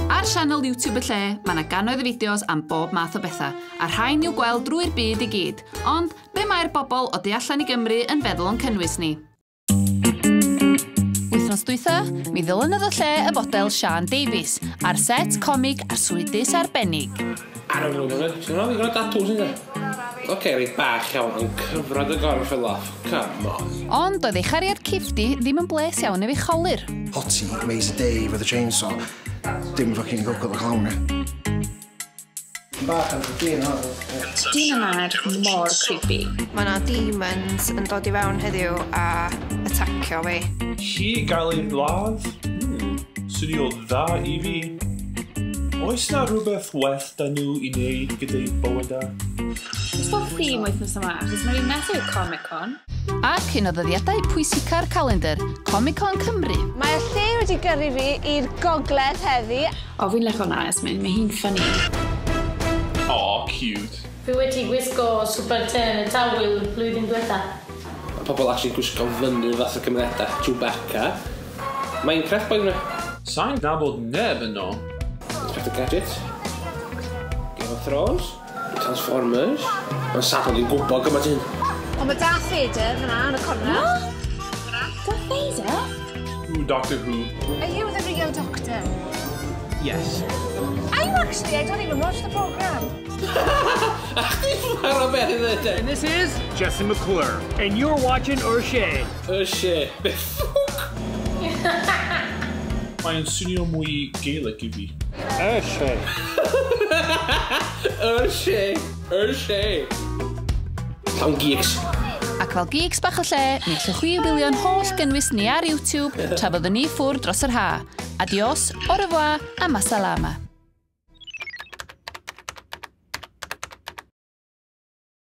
Ar sianel YouTube y lle, mae yna gannoedd o fideos am bob math o bethau, a rhain i'w gweld drwy'r byd I gyd, ond be mae'r bobl o du allan I Gymru yn feddwl o'n cynnwys ni? Wythnos dwytha, mi ddilynodd o lle y fodel Sian Davies, ar set comig arswydus arbennig. Ar y flwyddyn, sy'n rhaid I gyda datws yna? Oce, rhaid bach iawn yn cyfrod y gorff fel off. Come on. Ond oedd ei chariad cifdi ddim yn bles iawn efo cholir. Hottie, Maze a Dave with a chainsaw. Dim fucking go got the clown. Bach yn dyn hwn. Dyn yma edrych mor creepy. Mae yna demons yn dod I fewn heddiw a atacio fi. Hi gael ei ladd? Swnio dda I fi. Oes na rhywbeth well da nhw I wneud gyda'i bywydau? Ys bod theme wythnos yma, achos mae'n rhywun methu o Comic-Con. Ac un o ddyddiadau pwysica'r calendar, Comic-Con Cymru. Mae y lle wedi gyrru fi i'r gogledd heddi. O, fi'n lech o'na, Esmyn, mae hi'n ffynnu. Aw, cute. Fi wedi gwisgo Super 10 y tawyl blwyddyn diwetha. Mae pobl actually gwisgo fyny fath o cymeriadau Chewbacca. Mae'n crefft boi hwnna. Sa'n nabod neb yno. Inspector Gadget. Game of Thrones. Transformers. Mae'n sadwn i'n gwybod gymaint hyn. Ond mae Darth Vader fyna yn y cornel. Darth Vader? Ooh, Doctor Who. Are you the real doctor? Yes. Are you actually? I don't even watch the programme. Ach, ti'n fawr o beth I ddweud. And this is Jesse McClure, and you're watching O'Shea. O'Shea. Be ffwc? Mae'n swnio mwy Gaelic I fi. O'Shea. O'Shea. O'Shea. Llawn geeks. Ac fel geeks bach o lle, mi allwch chi wylio'n holl gynnwys ni ar YouTube tra fyddwn ni ffwrdd dros yr ha. Adios, au revoir a masalama.